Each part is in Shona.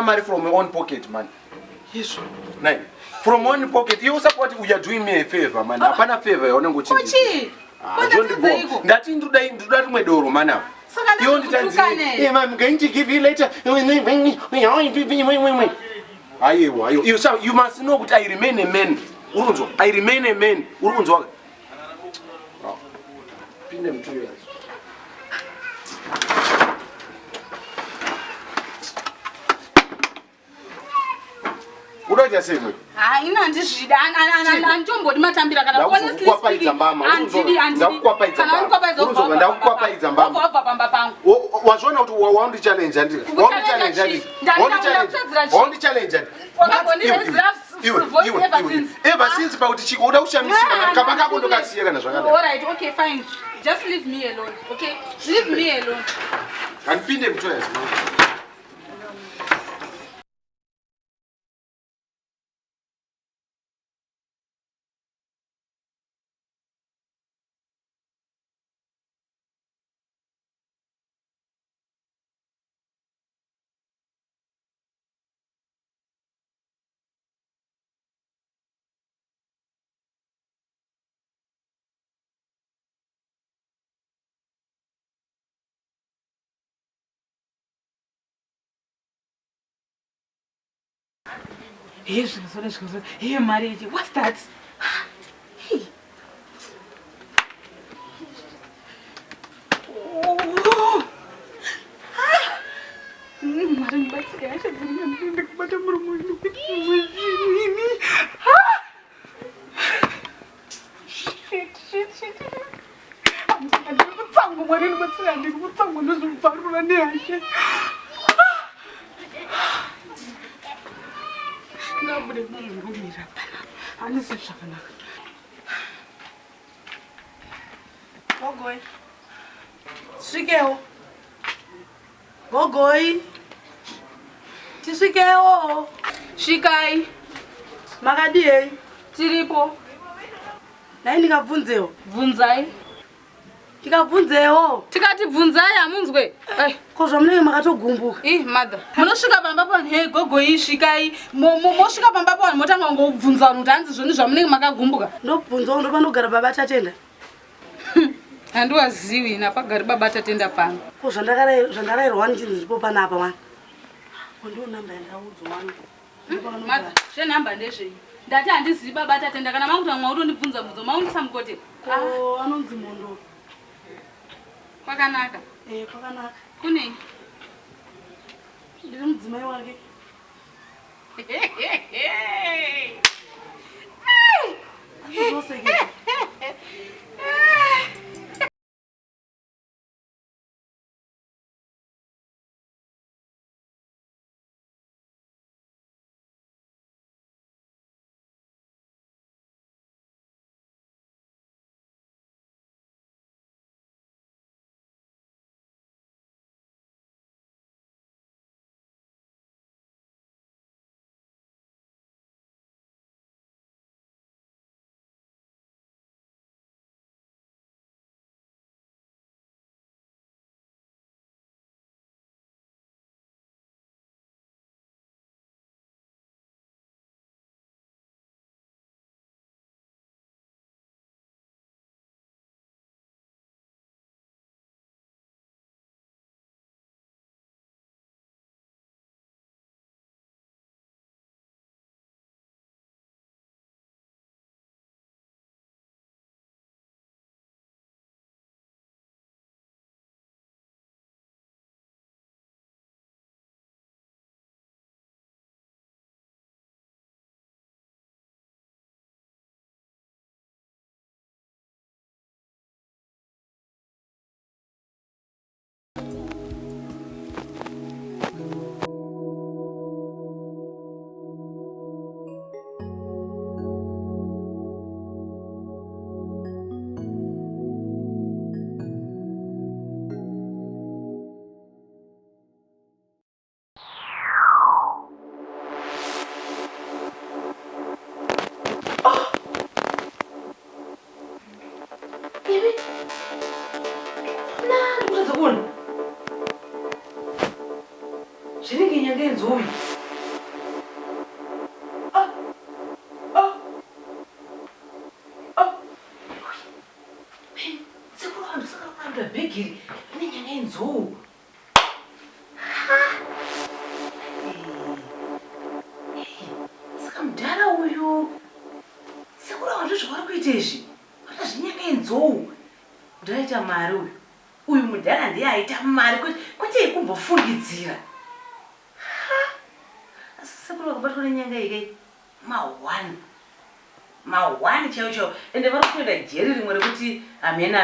money from my own pocket, man. Yes. Nine. From one pocket. You support you are doing me a favor, man. Apana favor, you go change. Don't go. That into that my door, man. You only tell me, I'm going to give you later. You must know that I remain a man. I remain a man. Pin them 2 years. What do you say? I know this. And Jumbo, the matambira kana honestly speaking. Wazona kuti waundi challenge andi. Waundi challenge. Ever since pauti chikoda ushamisa kabaka kondo kasiya kana zvakadai. All right, okay, fine. Just leave me alone, okay? Leave me alone. And pin them twice, man. Hey, marriage. What's that? Hey. Oh. Gokwe. Swikeo. Gokwe. Tiswikeo. Shikai. Makadie. Tiripo. Nai ndikabvunzewo. Bvunzai. Tikabvunzewo. Tikati bvunzai amunzwe. Ko zvamunenge makatogumbuka. Mother. Munosvika pamba pano hey Gokwe svikai. Mosvika pamba pano motanga ngobvunza vanhu kuti hanzi zvoni zvamunenge makagumbuka. Ndobvunzawo ndopanogara baba tatenda. Handiwazivi napagari baba tatenda pano. Ko zvandarayirwa ndinzi ndipo panapa mwana. Ndiyo namba yandaudzwa mwana. Mother, zvenhamba ndezvei? Ndati handizivi baba tatenda kana makuti vamwe vautondibvunza bvunzo maundisa mukote. Anonzi Mondo. Kwakanaka. Kwakanaka. Kunei? Ndiri mudzimai wake. izvi zvinyanga inzou ndaita mari uyu mudhara ndiye aita mari kuti ikumbofungidzira asi sekuru vakabatwa nenyanga ikai ma1 chaiwo ende vari kuenda jeri rimwe rekuti amen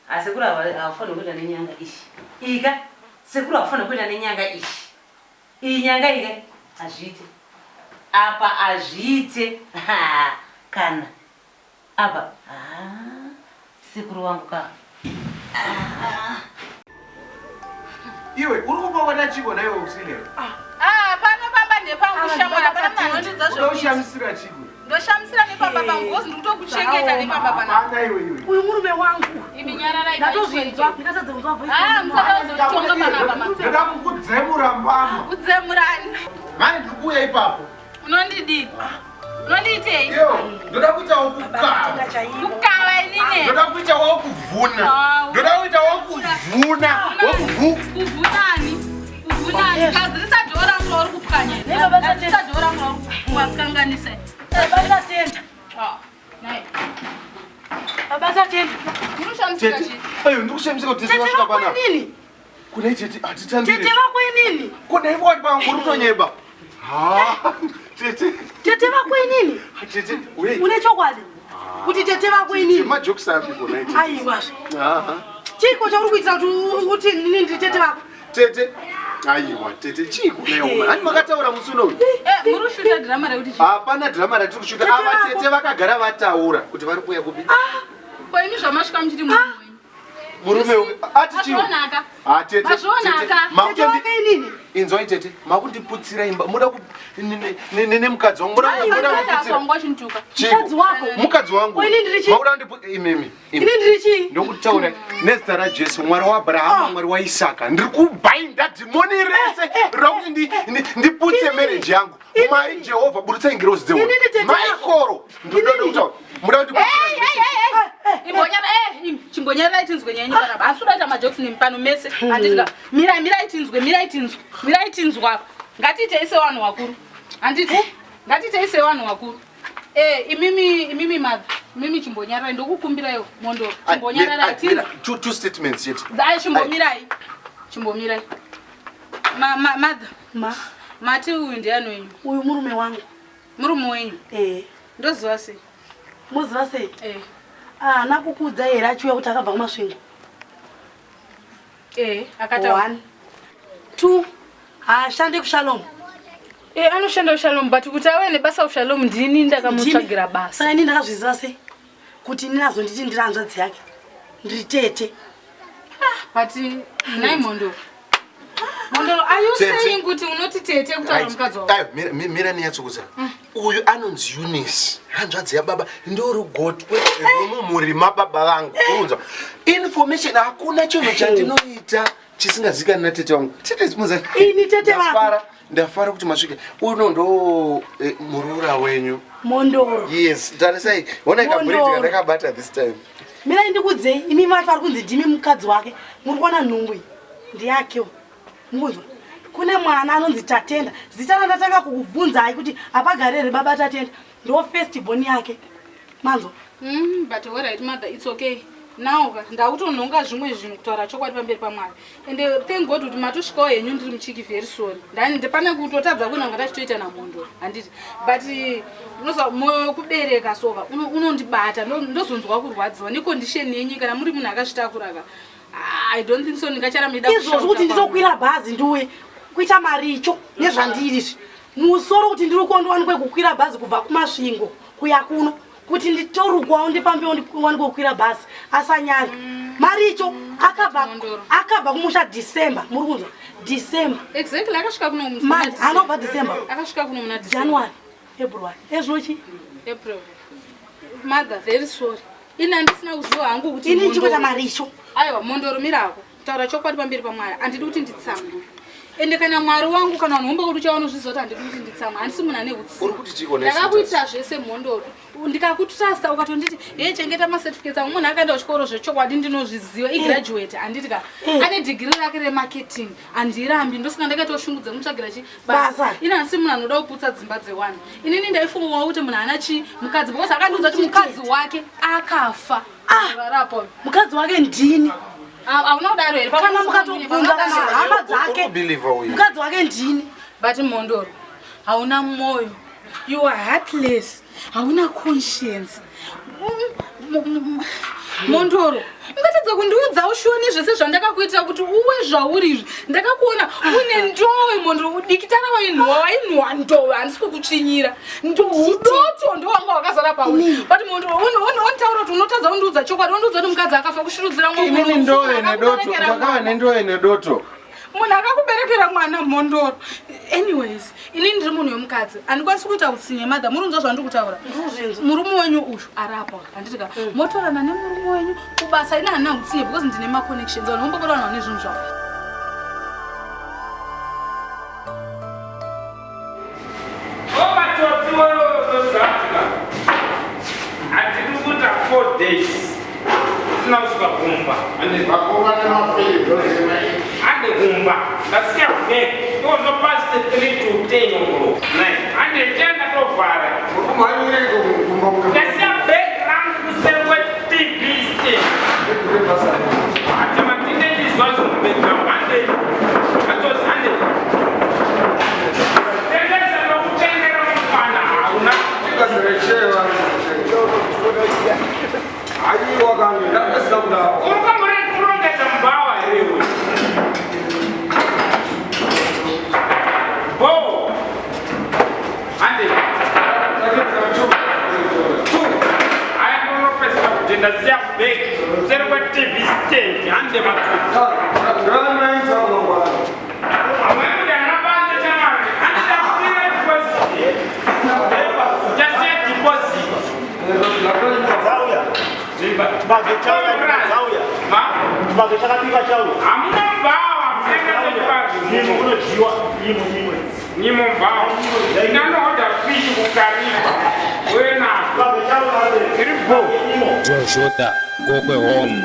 asi sekuru havafanira kuenda nenyanga ishi ika sekuru havafanira kuenda nenyanga ishi iyi nyanga ika hazviite apa hazviite kana apa sekuru wangu ka iwe uri kupawana chiko naiwe usilero panopamba nepamushamwara pana manondidza zvoushamisira chiko ndoshamisira nepamba pangu kozi ndikutokuchengeta nepamba pana uyu murume wangu imi nyararai ndatozvinzwa ndikatadza kunzwa musakazotonga panapa ndoda kukudzemura mbama kudzemurani mani ndikuuya ipapo unondidii unondiitei ndoda kuitawo kukava kukava inine ndoda kuitawo kuvhuna ndoda kuitawo kuvhuna kuvhunani kazi risadhora mula uri kupwanya risadhora mula uri wakanganisa abatatenda abatatenda unoshamsika chii ayo ndikushamisika kuti tese vasvika panapa nini kuna itete hatitambiri tete vakwenini kuna ivo wati pangu uri kutonyeba tete vakwenini tete une chokwadi kuti tete vakwenini majokisi api kona itete aiwazve chiko chauri kuitira kuti nini ndi tete vako tete aiwa tete chii kunayo hani makataura musi unoyu muri kushuta dhirama rekuti hapana dhirama ratiri kushuta ava tete vakagara vataura kuti vari kuuya kupi koini zvamasvika muchiti murume ati chii mazvonakainini inzwai tete makundiputsira imba muda nemukadzi wangu mukadzi wangu imimi ndiri chii ndokutaura nezita rajesu mwari waabrahama mwari waisaka ndiri kubhainda dhimoni rese rakuti ndiputse mereji yangu mai jehovha burutsai ngirozi dzeua maikoro ndinoda kutaura muda kuti chimbonyarai tinzwe nyenyi panapa asi udaita majokisi nemupano mese handidya mirai tinzwa apa ngatiiteise vanhu vakuru handiti ngatiiteise vanhu vakuru imimi madha imimi chimbonyarai ndokukumbiraiwo mondoro chimbonyararai two statements yet chimbomirai madha mati uyu ndiani wenyu uyu murume wangu murume wenyu ndoziva sei muziva sei nakukudza here achiuya kuti akabva kumasvingo akata 1 2 haashande kushalom anoshanda kushalom but kuti ave nebasa kushalom ndini ndakamutsvagira basa saka ini ndakazviziva sei kuti ini nazonditi ndiri hanzvadzi yake ndiri tete but nai mondoro are you saying kuti unoti tete kutaura mukadzi wako mira niyatsokudza uyu anonzi Eunice hanzvadzi yababa ndori gotwe romumurima baba vangu unzwa information hakuna chinhu chandinoita chisingazikani natete wangu ini tete vako ndafara kuti masvike uno ndo murura wenyu mondoro yes tarisai ona ikabhuridika ndakabata this time mirai ndikudzei imi vati vari kunzi ndimi mukadzi wake muri kuona nhungu ndiyakewo munzwa kune mwana anonzi Tatenda zita randatanga kukubvunzai kuti apagarere baba Tatenda ndo first born yake manzo but alright mother it's okay now ndautonhonga zvimwe zvinhu kutaura chokwadi pamberi pamwari and thank God kuti matosvikawo henyu ndiri muchiki very sorry ndipane kutotadza kuina ngati achitoita namondo handiti but unoziva moyo wekubereka soka unondibata ndozonzwa kurwadziwa necondition yenyu kana muri munhu akazvitakuraka I don't think so ndingacharamida izvozvo kuti nditokwira bhazi ndiwe kuita maricho nezvandiri musoro kuti ndiri kuondowanikwe kukwira bhazi kubva kumasvingo kuya kuno kuti nditorukwawo ndipambewo ndiwanikwe kukwira bhazi asanyari maricho akabva kumusha December muri kunzwa December exactly akasvika kuno anobva December akasvika kuno muna January February ezvinochi April mother very sorry ina ndisina kuziva hangu kuti ini chikuita maricho aiwa mondoro mirako taura chokwadi pamberi pamwari handidi kuti nditsamwe ende kana mwari wangu kana nhomba kuti uchaona zvizoti handidi kuti nditsama handisi munhu ane uri kuti chiko ndakakuitira zvese mhondoro ndikakutrasta ukatonditi ye chengeta macertificates amwe munhu akaenda kuchikoro zvechokwadi ndinozviziva igraduate handiti ka ane degree rake remarketing handirambi ndosaka ndakatoshungudza mutsvagira chi basa ine handisi munhu anoda kuputsa dzimba dze1 inini ndaifungawo kuti munhu hana chi mukadzi because akandiudza kuti mukadzi wake akafa rarapo mukadzi wake ndini hauna kudaro here kana mukatobvunza kana hama dzake mukadzi wake ndini but mhondoro hauna mwoyo you are heartless hauna conscience mhondoro ungatadza kundiudza ushoni zvese zvandakakuitira kuti uwe zvauri izvi ndakakuona une ndowe mhondoro udikitara wainhuwa ndowe handisi kukuchinyira ndodoto ndowanga wakazara pauri but mhondoro untaura kuti unotadza kundiudza chokwadi undiudza kuti mukadzi akafa kushurudzira inini ndowe nedoto ndakava nendowe nedoto munhu akakuberekera mwana mhondoro anyways inini ndiri munhu wemukadzi handikwanisi kuita utsinye madha murunzwa zvandiri kutaura murume wenyu uyu arapa handitika motorana nemurume wenyu kubasa ine handina utsinye because ndine maconnections anombokora vanhu vane zvinhu zvavo handiri kuita 4 days sina kusvika kumba ande kumba ndasiya bag ndozvo past 3 to 10 o'clock ande tenda tovhara ndasiya bag rangu kuseri kwe-tv stand ati matinde ndizwa zvinobekam ande atozi ande tendesa nokutengera mufana hauna urukamuri kurongedza mubhawa herewe bo ande aya ndonopesera kuti ndaziya bag seri kwe-tv stand hande amweni anabanje chamari andidafire deposit ndasiya deposit hamuna mbawa nyimo mbawa inanohoda fishi kukariba wenako iribo Joshua Gokwe home.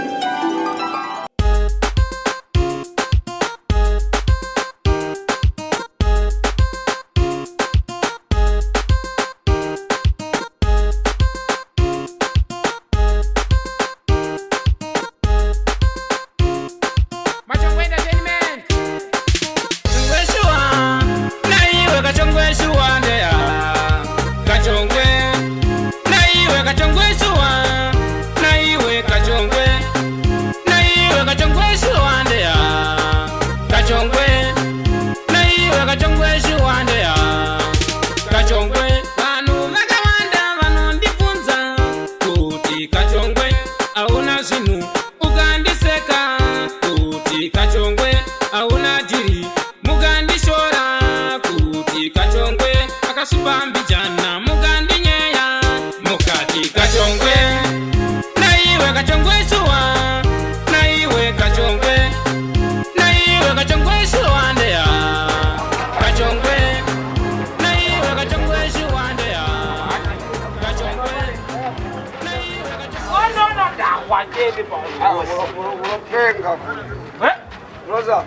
Moza,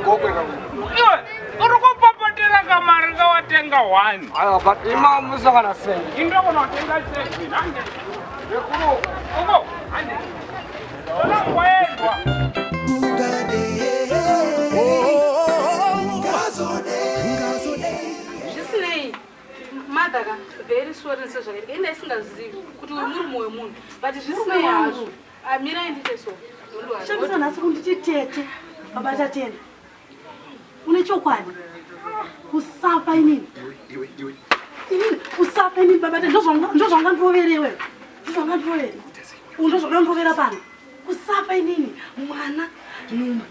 Gokwe kamu. Uruko papatera kamari kawatenga 1. Aya, but ima musa kana sen. Indo unotenga 7. Nande. Sekuru. Uko. Ande. Ona kwaedwa. Zvisinei madhaka very sorry sezvakaita ende isingazivi kuti uyu murume wemunhu but zvisinei hazvo amirai ndite so shamisa nhasi kunditi tete babata tena une chokwadi kusafa inini kusafa inini babata ndozvanga ndiroverewe ndozvanga ndirovere ndozvanga ndirovera pano kusafa inini mwana nhumbu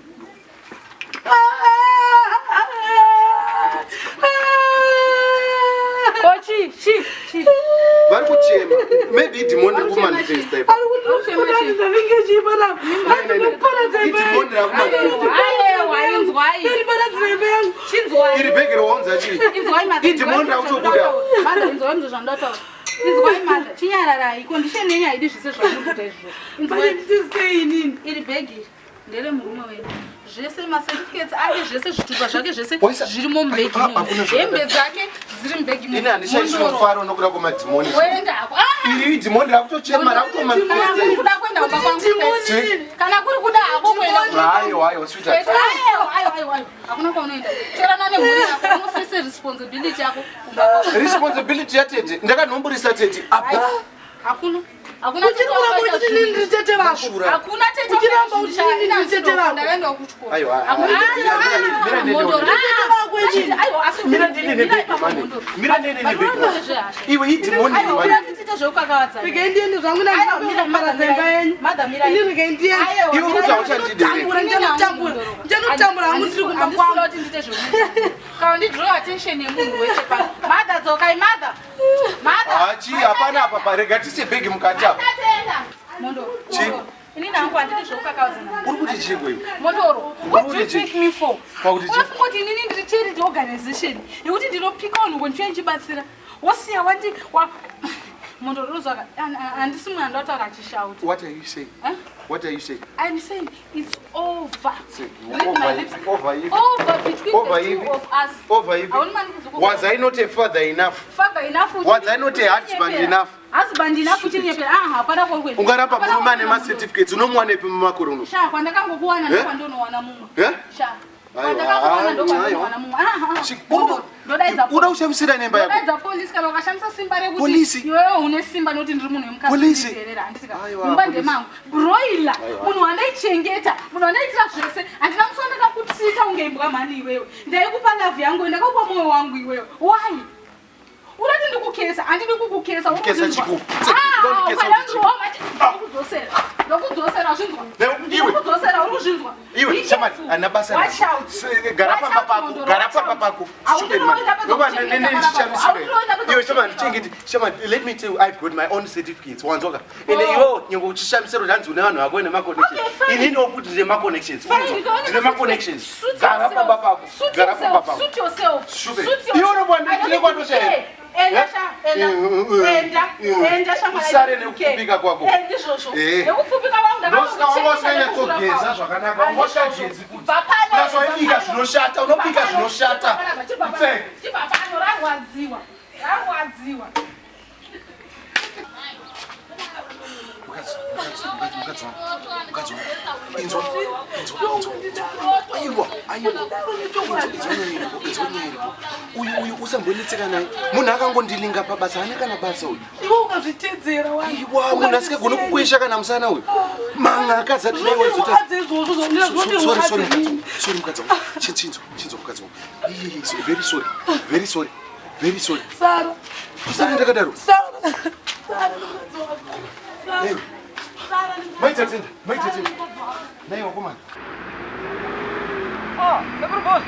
Chi. Vari kuchema. Maybe idimoni rekumanifesta ipo. Ari kuti ndinenge chipa na. Ari kupara dzaipa. Idimoni rekumanifesta. Aiwa, inzwai. Chinzwai. Iri bhegi rounza chi. Inzwai madha. Idimoni rautobuda. Madha inzwai ndozvandotaura. Inzwai madha. Chinyararai. Condition yenyu haidi zvese zvamunokuita izvo. Inzwai ndisei inini. Iri bhegi ndere murume wenyu. Zvese macertificates ake zvese zvitupa zvake zvese zvirimo mubhegi mumu. Hembe dzake dziri mubhegi mumu. Ini handishaiswa mufaro nokuda kwemadhimoni. Woendako. Iri idhimoni rakutochema rakutomanifesta. Kuda kwenda kumba kwangu. Kana kuri kuda hako kwenda. Hayo sweetheart. Hayo. Hakuna kwaunoenda. Cherana nemhuri yako unofese responsibility yako kumba kwako. Responsibility yatete. Ndakanomburisa tete. Apa. Hakuna uchiramba kuti ndiri tete vako. Hakuna tete. Uchiramba kuti ndiri tete vako. Ndaenda kuchikora. Aiwa. Mira ndine nebhegi mani. Mira ndine nebhegi. Iwe idhimoni mani. Ndiende zvangu ndamara dzemba yenyu. Ndiri ndiende. Iwe kuti auchandidere. Ndinotambura hangu ndiri kumba kwangu. Kana ndidraw attention yemunhu wese pano. Madha dzokai madha. Hachi hapana apa parega tise bhegi mukati apa. Mondo. Ini nangu handiti zvokakawadzana. Uri kuti chiko iwe? Mondoro. What do you take me for? Pauti chiko. Kuti inini ndiri charity organization. Yekuti ndinopika vanhu ngondiuya ndichibatsira. Wosiya wandi Mondoro unozvaka handisi munhu andotaura achishauta. What are you saying? What are you saying? I'm saying it's over. Over between over the two of us. Over even. Was I not a father enough? Father enough. Was I not a husband enough? Husband enough kuti nyepera. Hapana kwewe. Ungaramba murume ane ma certificates unomwana epi mumakore uno. Sha kwandakangokuwana ndokwandonowana mumwe. Sha. Uda kushamisa nemba yako. Udaidza polisi kana ukashamisa simba rekuti iwewe une simba noti ndiri munhu wemukati nditerera andisika. Mumba ndemangu. Broiler. Munhu wandaichengeta, munhu wandaitira zvese. Handina musona ndakakutsita unge imbwa mani iwewe. Ndaikupa love yangu, ndakakupa moyo wangu iwewe. Why? Urati ndikukesa, handidi kukukesa. Kesa chiku. Ndokudzosera zvinzwa. Iwe. Ndokudzosera uri kuzvinzwa. Iwe shamati anabasa. Gara pamba pako. Iwe shamati chengeti. Shamati let me tell you I've got my own certificates. Wanzoka. Ende iwe nyongo uchishamisero danzi une vanhu vako nema connections. Inini okuti ndema connections. Ndema connections. Gara pamba pako. Gara pamba pako. Suit yourself. Iwe unobwanda ndile kwatosha. Enda shamara. Usare nekufupika kwako. Ndizvozvo. Nekufupika kwangu ndakanga usanya kugeza zvakanaka. Ngoshajezi kuti. Unoshika zvinoshata, unopika zvinoshata. Chipapano rarwadziwa. Uyu usambonetseka naye. Munhu akangondilinga pabasa ane kana basa uyu. Iwe ukazvitedzera wangu. Iwa munhu asikagone kukwesha kana musana uyu. Manga akazati naiwe zota. Sorry mukadzi wangu. Chinzo mukadzi wangu. Very sorry. Sara. Usane ndakadaro. Sara. Maita tenda. Naiwa komana. Sekuru boss.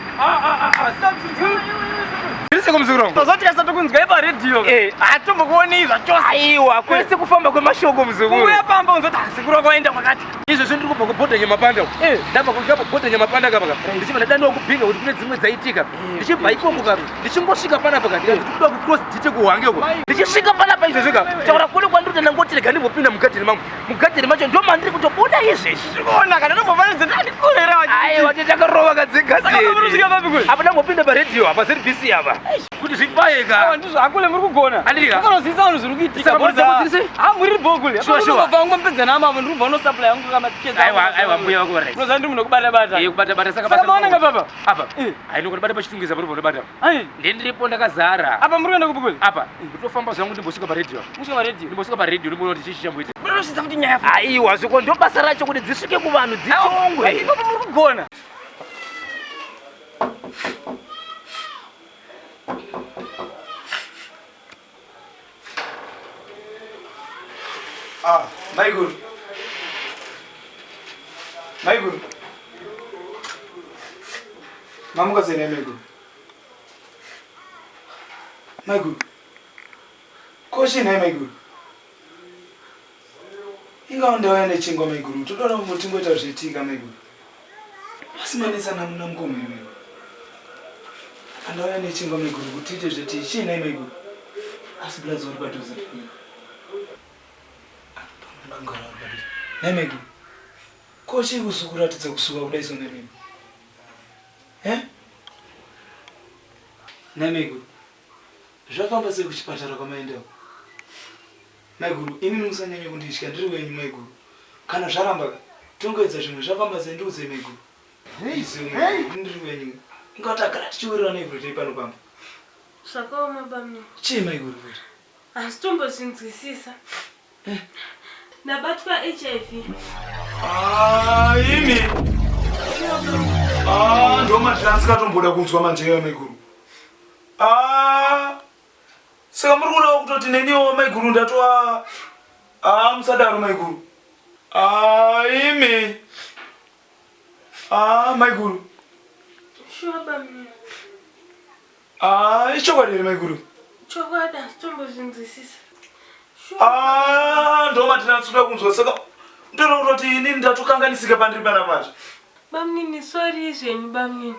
Ndiri kumzuro. Zoti yasatu kunzwa pa radio. Atombokuoni zvacho. Aiwa, kwese kufamba kwemashoko muzukuru. Uya pamba unzoti Sekuru kwaenda kwakati. Izvo zvindiri kubva kubhodha nyamapanda. Ndabva kubhodha nyamapanda kapa. Ndichibva ndadano kupinga kuti kune dzimwe dzaitika. Ndichibva ikoko kapa. Ndichingosvika panapa kati. Ndikuda kucross dite kuhwange uko. Ndichisvika panapa izvo zvika. Taura kule kwandiri ndangoti rega ndimbopinda mugadheni mangu. Mugadheni macho ndo mandiri kutobuda izvezvi. Ndikuona kana ndambovanidza ndikolera wachi. Aiwa titakarova kadzega. Apa ndangopinda paredhiyo apa service apa. Kuti zvipaeka. Awa ndizvo akule muri kugona. Andika. Unoziisa vanhu zviri kuitika. Muri bhokule. Apa ngompedza nama avo ndiri kubva unosupply yangu kama tickets. Aiwa mbuya wako right. Unoziva ndiri munhu wekubata-bata. Kubata-bata saka basa. Saka maonanga papa. Apa. Ainokona bata pachitungisa muri kubata. Ndiripo ndakazara. Apa muri kuenda kubhokule. Apa. Ndotofamba zvangu ndimbosvika paredhiyo. Musvika paredhiyo. Ndimbosvika paredhiyo ndimboona kuti chichi chamboita. Munoziva kuti nyaya. Aiwa zviko ndo basa racho kuti dzisvike kuvanhu dzichongwe. Ipapo muri kugona. Maiguru. Mamuka zene Maiguru. Koshi naye Maiguru. Inga ndawa ine chingo Maiguru. Todona mutingo ita zvitika Maiguru. Asimanisa namna mgome wewe. Andauya nechinga Maiguru kuti ite zveti china Maiguru. Asi blazo uri padhuze. Ndangara uri padhuze. Maiguru. Kochi kusukuratidza kusuka kudai sona mimi. Maiguru. Zvafamba sei kuchipatara kwamaendawo? Maiguru, ini musanyanya kunditya ndiri wenyu Maiguru. Kana zvaramba tongoedza zvimwe zvafamba sei ndiudze Maiguru. Ndiri wenyu. Ingatagara tichiwirirana everyday pano pamba. Zvakaoma bamwe. Chii Maiguru futi? Asi tombozvinzwisisa. Nabatwa HIV. Imi. Ndoma ndikatomboda kunzwa manje Maiguru. Saka muri kuda kutoti neniwo Maiguru ndatova musadaro Maiguru. Imi. Maiguru. Sure bamwe. Ichokwadi here Maiguru. Chokwadi asi tombozvinzwisisa. Ndoma ndinatsuda kunzwa saka ndiri kutoti inini ndatokanganisika pandiri panapa. Bamwe sorry zvenyu bamwe.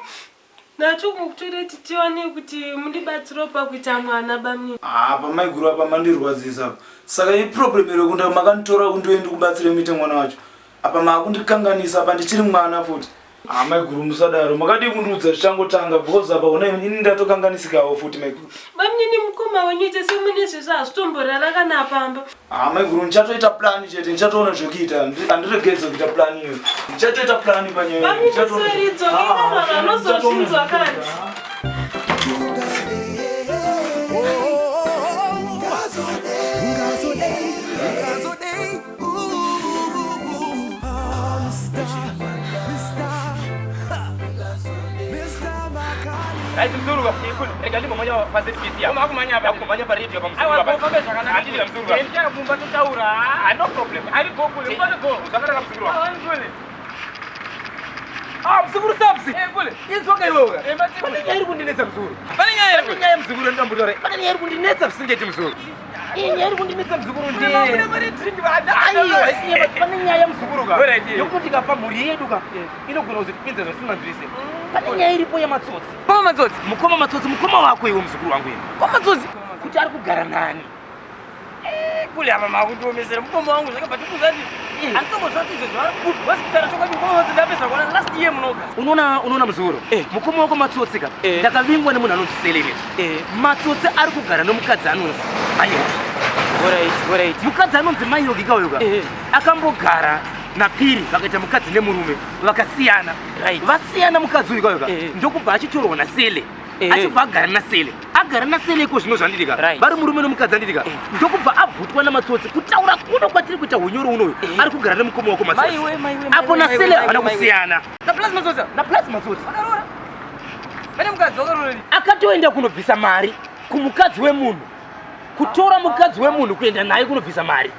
Ndachokutoreti tione kuti mundibatsiro pakuita mwana bamwe. Pa Maiguru apa mandirwadzisa apa. Saka iproblem iri kunda makanditora kundoenda kubatsira muite mwana wacho. Apa makundikanganisa apa ndichiri mwana futi. Maiguru musadaro makadi kundudza zvichangotanga because apa una ini ndatokanganisikawo futi Maiguru. Bamwe ni mukoma wenyu ite semune zvezvazvitomborara kana pamba. Maiguru ndichatoita plan chete ndichatoona zvokuita andiregedze kuita plan iyo. Ndichatoita plan panyaya. Bamwe ndisoridzoke kana vanozozvinzwa kare. Ai mzuru wa kikuni. Regali mmoja wa facility ya. Kumanya pa radio pa mzuru hapa. Andili la mzuru. Ndio kumba tutaura. No problem. Ari go kule. Mbona go? Usakara kama mzuru. Kule. Mzuru sabsi. Kule. Yesu kai wewe. Bani nyari kundinetsa mzuru. Bani nyari mzuru ndo mbudore. Bani nyari kundinetsa msingeti mzuru. Nyari kundinetsa mzuru ndi. Aiyo, bani nyaya mzuru ka. Yokuti kapa muri yedu ka. Inogona uzipinza zvisinanzvise. Pane nyaya iripo yamatsotsi. Koma matsotsi? Mukoma matsotsi, mukoma wako iwe muzukuru wangu ino. Koma matsotsi? Kuti ari kugara nani? Kule ama makundiomesera mukoma wangu zvakabva tikuzati. Antombozvati izvo zvari kuti hospitari chokwadi mukoma watsi ndapesa kuona last year munoga. Unoona muzukuru? Mukoma wako matsotsi ka. Ndakavingwa nemunhu anonzi Selene. Matsotsi ari kugara nomukadzi anonzi Mayogi. Alright. Mukadzi anonzi Mayogi kayoga. Akambogara napiri vakaita mukadzi nemurume vakasiyana. Vasiyana mukadzi uyu kayoga. Ndokubva achitorwa naSele. Achibva agara naSele. Agara naSele iko zvino zvandidika. Vari murume nomukadzi andidika. Ndokubva abvutwa namatsotsi kutaura kuno kwatiri kuita unyoro unoyu. Ari kugara nemukoma wako matsotsi. Apo naSele havana kusiyana. Naplasi matsotsi. Vane mukadzi wakaroreri. Akatoenda kunobvisa mari kumukadzi wemunhu. Kutora mukadzi wemunhu kuenda naye kunobvisa mari.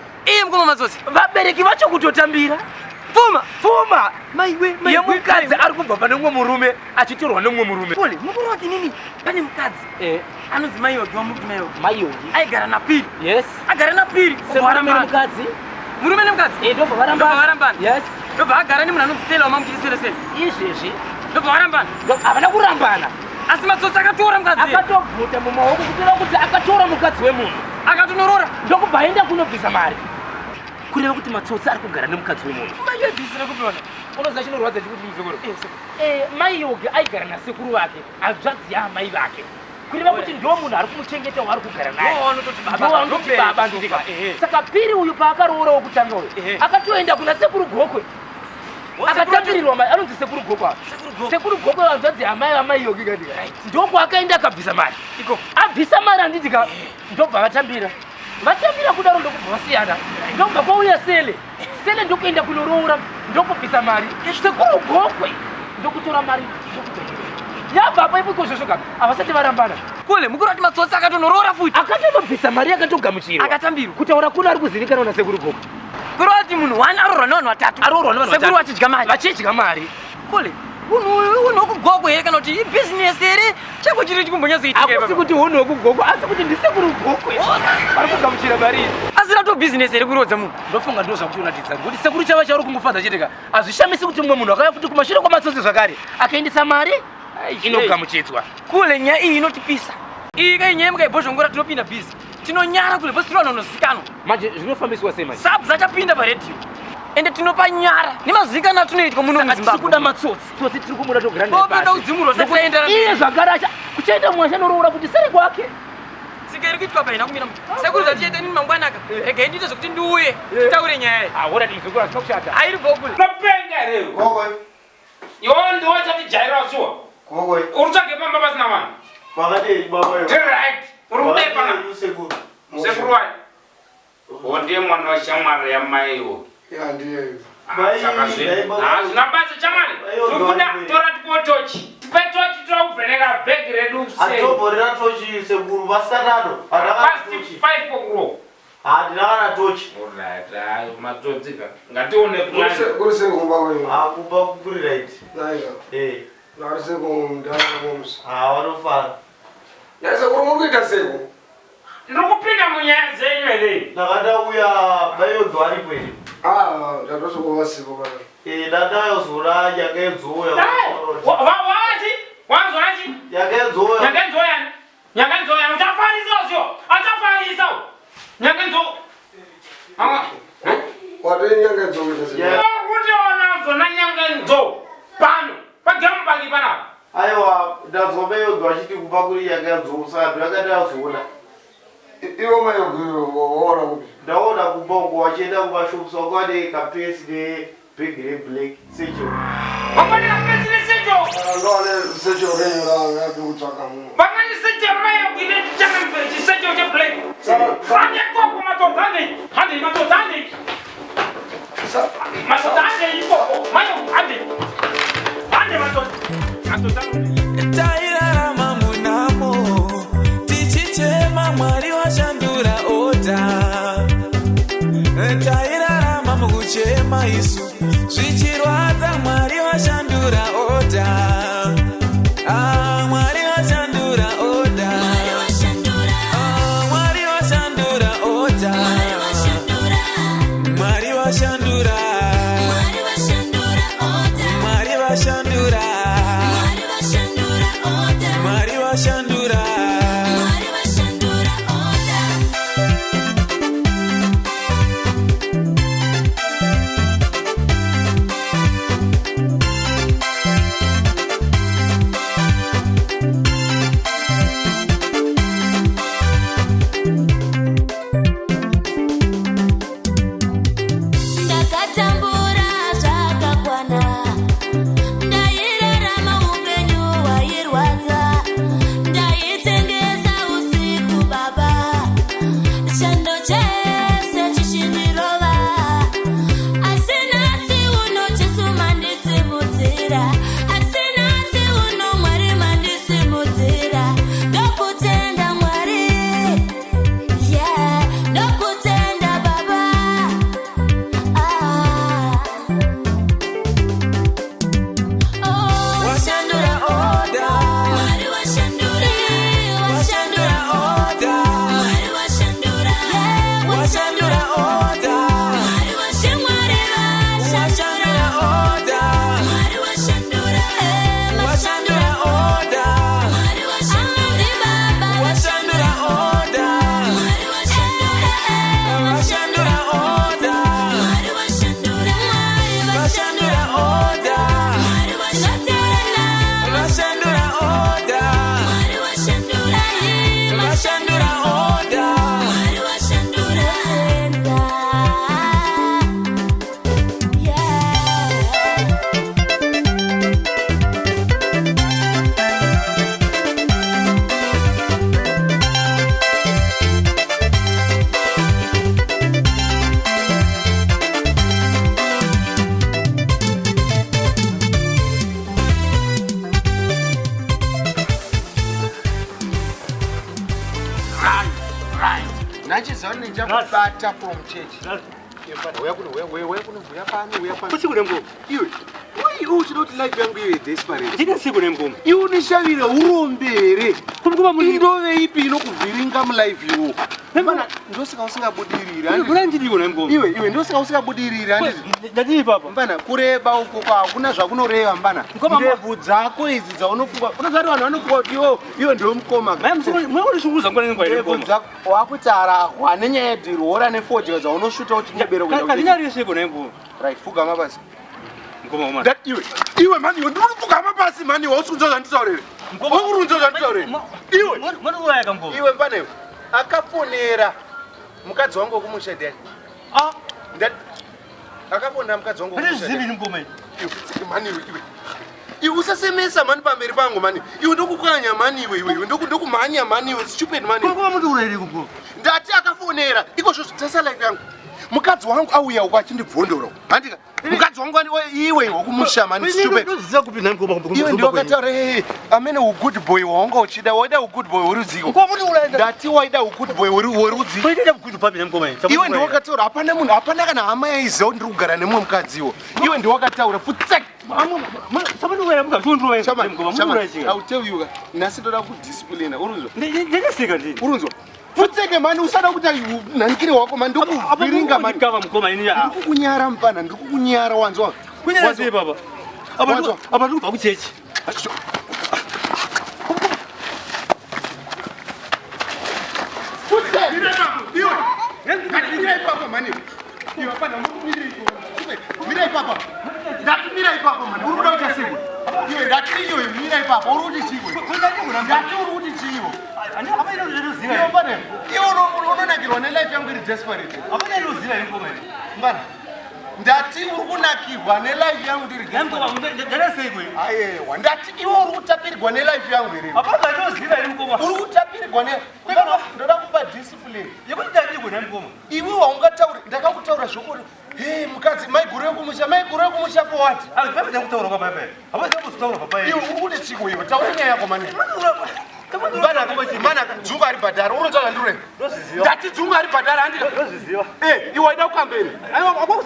Mukoma matsotsi. Vabereki vacho kutotambira. Pfuma. Maiwe. Yemukadzi ari kubva pane mumwe murume achitorwa nemumwe murume. Poli, mukuru wati nini? Pane mukadzi. Anonzi Mayogi wamuti Mayogi. Aigara napiri. Yes. Agara napiri. Semurume nemukadzi. Murume nemukadzi. Ndobva varambana. Yes. Ndobva agara nemunhu anonzi Sele wamamuti Sele. Izvezvi. Ndobva varambana. Havana kurambana. Asi matsotsi akatora mukadzi. Akatobvuta mumaoko kutora kuti akatora mukadzi wemunhu. Akatonorora. Ndokubva aenda kunobvisa mari. Kureva kuti matsotsi ari kugara nemukadzi wemunhu. Mayobvisira kupiona. Unoziva chinorwadza chikuti muzukuru. Mayogi aigara nasekuru vake, hanzvadzi yaamai vake. Kureva kuti ndo munhu ari kumuchengeta waari kugara naye. Ndoanoti baba ndika. Saka piri uyu paakaroora wokutanga uyu. Akatoenda kuna sekuru Gokwe. Akatambirirwa mai anonzi Sekuru Gokwe. Sekuru Gokwe hanzvadzi yaamai vaMayogi kandika. Ndoko akaenda akabvisa mari. Abvisa mari andidika. Ndobva vatambira. Vatambira kudaro ndokubva vasiyana. Ndobva kwauya Sele ndokuenda kunoroora ndokubvisa mari. Sekuru Gokwe ndokutora mari yabva apa ipo izvozvo havasati varambana. Kule mukuru ati matsotsi akatonorora futi. Akatonobvisa mari akatogamuchirwa. Akatambirwa. Kutaura kuno ari kuzivikanwa naSekuru Gokwe. Kuri wati munhu wani aroorwa nevanhu vatatu. Sekuru vachidya mari. Vachidya mari. Kule unhu wokugokwe here kana kuti ibhizinesi here chako chiri chikumbonyazoitika. Hakusi kuti unhu wokugokwe asi kuti ndiSekuru Gokwe vari kugamuchira mari. Asi asina to business iri kurodza munhu. Ndofunga ndo zvakutoratidza kuti Sekuru chava chauri kungofanza chitika. Azvishamisi kuti mumwe munhu akauya futi kumashure kwamatsotsi zvakare. Akaendesa mari inogamuchidzwa. Kule nya iyi inotipisa. Iyi kai nyemwe kai bozhongora tinopinda busy. Tinonyara kule bose tinonozikanwa. Manje zvinofambiswa sei manje? Sabu zachapinda pa radio. Ende tinopa nyara. Nimazikana tunoitwa muno muZimbabwe. Kuda matsotsi. Tsotsi tiri kumuda to grande. Topinda udzimuro zvaenda. Iye zvagaracha. Kuchaita mwasha norora kuti sere kwake. Sikeri kuitwa paina kumira. Sekuru zatiete nini mangwanaka. Rega ndite zvokuti ndiuye. Titaure nyaya. Ora ndizokura tinokushata. Airi gokwe. Mapenga leo. Gokwe. Yondi wacha tijaira usiwa. Gokwe. Urutsvage pamba pasina vanhu. Pakadei baba wewe. Right. Uri kudai pana. Sekuru. Sekuru wayi. Ndiye mwana wa shamwari yamaiwo. Ya ndiye. Hazvina basa chamwari. Tikuda tora tipo tochi. Tipe tochi tokuvheneka bhegi redu sei. Atoborera tochi Sekuru vasatado. Past 5 pokuro. Ndakana tochi. Alright, matodzika. Ngatione plan. Kurse kumba wewe. Kumba kuri right. Naiga. Narise kumndana komsi. Wanofara. Yaisa kuita Sekuru. Ndikupinda munyaya dzenyu ere. Ndakadauya bayodho aripo ere. Ndatosokovasipo kana. Ndakayozora yakadzoya. Wawachi? Wanzwachi? Yakadzoya. Yakadzoya. Yakadzoya. Uchafarisa sio? Achafarisa. Yakadzoya. Watoe nyangedzo kuita Sekuru. Kuti wanazona nyangedzo. Pano. Pagamupaki pana. Aiwa, ndazobeyodho achiti kupa kuri yakadzosa. Yakadazona. Iwo mayogiro ora kupi. Ndaona kubongo wachienda kumashopsa kwade kapesi de big red black secho. Wapani kapesi de secho. Ndone secho renyo la ngapi kutsaka mu. Bangani secho mayo kile chama mpechi secho je black. Fanya kwa kumatozane. Hadi matozane. Matozane ipo. Mayo hadi. Hadi matozane. Taira mamunamo. Tichichema mwari washandura oda. Tairarama mukuchema isu zvichirwadza mwari washandura oda. Mwari washandura oda. Mwari washandura oda. Mwari washandura. Mwari washandura. Mwari washandura. Nachizani njakubata from church. Uya kuno uya pano uya pano. Kusi kunembo. Iwe. iwe uchida kuti life yangu ive desperate. Ndine siku nemboma. Iwe unishavire urombere. Indove ipi inokuvhiringa mulife iwo. Mana ndosika usingabudiriri. Kuna ndiri nemboma. Iwe ndosika usingabudiriri handiti. Ndadii papa. Mbana kureba uko hakuna zvakunoreva mbana. Ndebvu dzako idzi dzaunofunga. Unozati vanhu vanofunga kuti iwe ndio mukoma. Mwe shunguza ngwana ngwa ndebvu dzako wakutara nenyaya yedirora nefodya dzaunoshuta kuti ndebere kadinyari siku nemboma. Right, fugama basi. Ngoma mama. That iwe mani ndinofugama basi mani wausunzo zvanditaurere. Urunzo zvanditaurere. Iwe mwana urayaka ngoma. Iwe mbane akafonera mukadzi wangu kumusha dad. Akafonera mukadzi wangu kumusha. Zivi ngoma. Iwe mani iwe usasemesa mani pamberi pangu mani. Iwe ndokukanya mani iwe ndokumhanya mani iwe stupid mani. Ngoma muntu urayiri ngoma. Ndati akafonera iko zvotasa life yangu. Mukadzi wangu auya uko achindibvondora. Handika mukadzi wangu iwe wakumusha mani stupid. Ndiziza kupinda ngoma. Iwe ndio wakataura amene ugood boy wanga uchida waida ugood boy urudziko. Ngoma muntu urayenda. Ndati waida ugood boy urudziko. Kwaita kukuti papi ngoma. Iwe ndio wakataura hapana munhu hapana kana hama yaiziva ndiri kugara nemwe mukadziwo. Iwe ndio wakataura futsek. I'll tell you nasi ndoda kudiscipline urunzwa. Ndingasika ndi. Urunzwa. Futseke mani usada kuti nanikire wako mani ndokuvhiringa mani kava mukoma ini ya. Ndikukunyara mpana ndikukunyara wanzwa. Kunyara sei baba. Aba ndikuva kuchechi. Mirai papa mani. Iwe hapana mukumirai. Mirai papa. Ndati mirai papa mani. Uri kuda kuita siku. Iwe ndati iwe mirai papa. Uri kuti chiwe. Ndati uri kuti chiwe. Ani abaina unoziva. Iwe mbane. Iwe unonakirwa nelife yangu iri desperate. Abaina unoziva iri ngoma iri. Mbana. Ndati uri kunakirwa nelife yangu iri desperate. Ndadasei kwe. Ayewa. Ndati iwe uri kutapirirwa nelife yangu iri. Abanga unoziva iri ngoma. Uri kutapirirwa ne. Ndoda kupa discipline. Yekuti ndadii kwe ngoma. Iwe waungataura ndakakutaura zvokuri. Hey mukadzi maiguru yekumusha powati. Papi ndakutaura kwa baba. Hapana ndakutaura papa. Iwe uri kuti chiko iwe taura nyaya yako mani. Mana dzungu ari bhadhara uronza zvandire. Ndati dzungu ari bhadhara handika. Iwe waida kukambeni.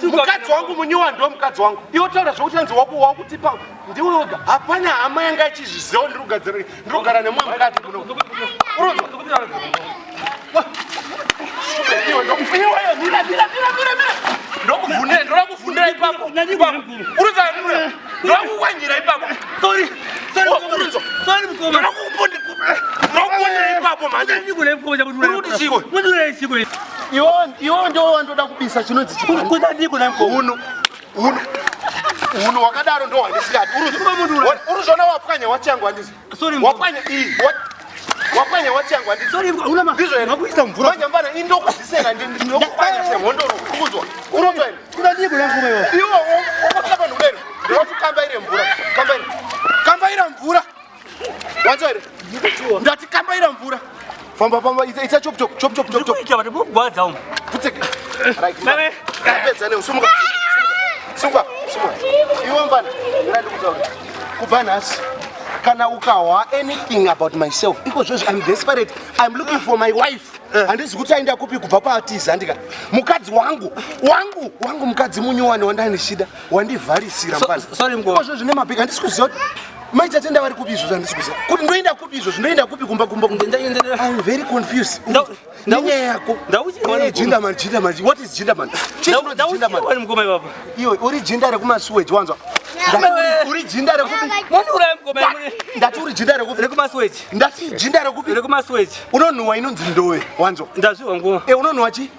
Mukadzi wangu munyiwa ndo mukadzi wangu. Iwe taura zvokuti hanzi wako wakutipa ndiwe wega. Hapana hama yanga ichizviziva ndiri kugara nemumwe mukadzi kuno. Uronza. Ndokuvhundira ipapo. Uronza ndire. Ndokukwanjira ipapo. Sorry mukoma. Ndokupondera ipapo manje. Iwo ndo wandoda kubisa chinonzi chikoni. Uno wakadaro ndo wandisikati. Uruzvona wapwanya wachangu handisi. Wapwanya wachangu handisi. Ndizvo here. Manje mbana indokuzisena ndokupwanya semhondoro. Ukuzwa. Urozwa here. Iwo wakasaba nubero. Ndoti kambaire mvura. Kambaira mvura. Wanzwa here. Ndati kambaira mvura. Famba ita chop. Kuita vati mugwadza umu. Futseke. Right. Kapedza ne usumuka. Sumuka. Iwe mbana. Ndira ndikutaura. Kubva nhasi. Kana ukawa anything about myself. Because I'm desperate. I'm looking for my wife. Handisi kuti aenda kupi kubva paatiza ndika. Mukadzi wangu mukadzi munyuwani wandanishida. Wandivharisira mbana. Sorry mko. Because zvine mabhika handisi kuziva kuti maita tenda vari kupi izvo zvandisi kuziva. Kuti ndoenda kupi izvo zvinoenda kupi kumba. I'm very confused. Nenyaya yako. Jindaman. What is jindaman? Wani mkoma baba. Iwe uri jinda rekumaswage wanzwa. Uri jinda rekupi? Mwani uraya mkoma. Ndati uri jinda rekupi? Rekumaswage. Ndati jinda rekupi? Rekumaswage. Unonhuwa inonzi ndowe wanzwa. Ndazviwa ngoma. Unonhuwa chi?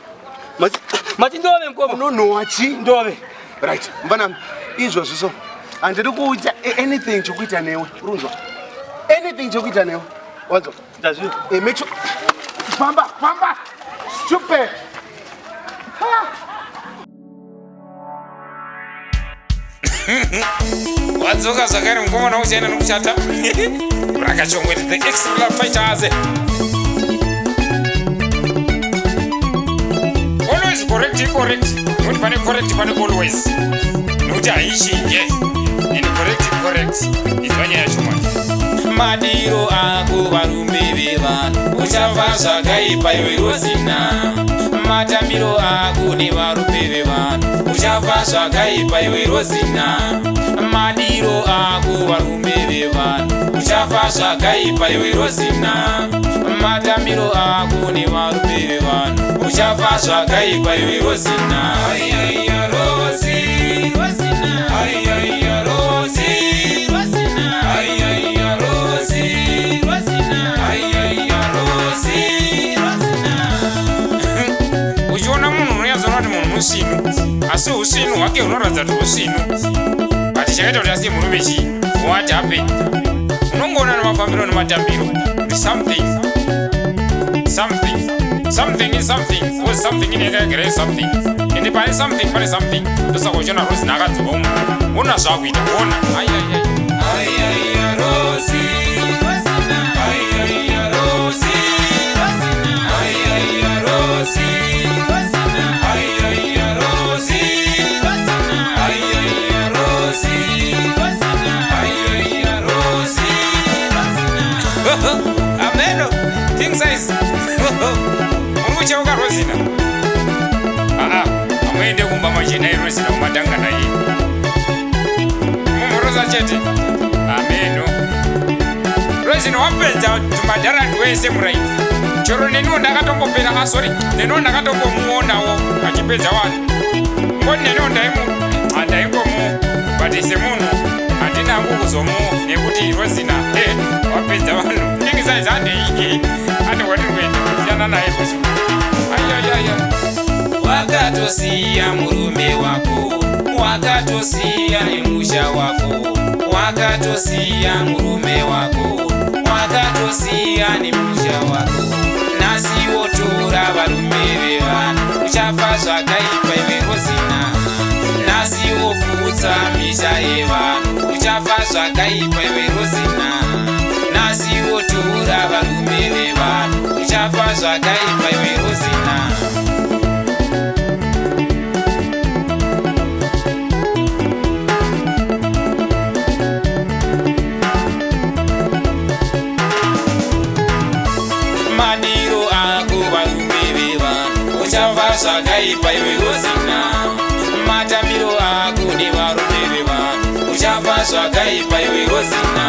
Mati ndove mkoma. Unonhuwa chi? Ndove. Right. Mbana izvozvo so. Handidi kuita anything chokuita newe. Urunzwa. Anything chokuita newe. Wanzwa. Ndazviwa. Make sure. Famba. Stupid. Wadzoka zvakare mukomana uchaenda nokuchata Rakachongwe the extra fighters. Always correct. Not pane correct pane always. Nokuti haishinge. In correct. Itwanya yachoma. Madiro ako varume vevanhu uchava zvakaipa iwe rozina. Matambiro ako nevarume vevanhu uchafa zvakaipa iwe rozina. Madiro ako varume vevanhu uchafa zvakaipa iwe rozina. Matambiro ako nevarume vevanhu uchafa zvakaipa iwe rozina. Ayaya Rozi, ayaya Rozi, ayaya Rozi, ayaya Rozi. Uchiona munhu unonyadzona kuti munhu musinu, asi usinu hwake hunoratidza kuti usinu. Ati chakaita kuti asiye murume chii? What happened? Unongoona nemafambiro nematambiro. Something is something. Was something in here, something. And if I something, but something. Those are what you're not Rosie. Una Zawita, one. Ayaya Rosie, ayaya Rosie, ayaya Rosie, ayaya Rosie, ayaya Rosie, ayaya Rosie. Ameno, king size. Unuchauka Rosina. Amwende kumba majina ya Rosina umatanga na hii. Mumoroza chete. Ameno. Rosina wapenza tumadara tuweze murai. Choro nenu ndakatombo pera sorry. Nenu ndakatombo muona wo achipeza wanu. Ngoni nenu ndaimu andaingo mu badise muno. Andina nguzo mu nekuti Rosina wapenza wanu. King size ande hiki. Ande watu wetu. Yana na hepo. Ayaya. Wakatosiya murume wako, wakatosiya emusha wako, wakatosiya murume wako, wakatosiya nemusha wako. Nasiwo tora varume vevanhu uchafa zvakaipa iwe Rozina. Nasiwo putsa misha yevanhu uchafa zvakaipa iwe Rozina. Nasiwo tora varume vevanhu uchafa zvakaipa iwe Rozina. Madiro ako varume vevanhu uchafa zvakaipa iwe Rozina. Matambiro ako nevarume vevanhu uchafa zvakaipa iwe Rozina.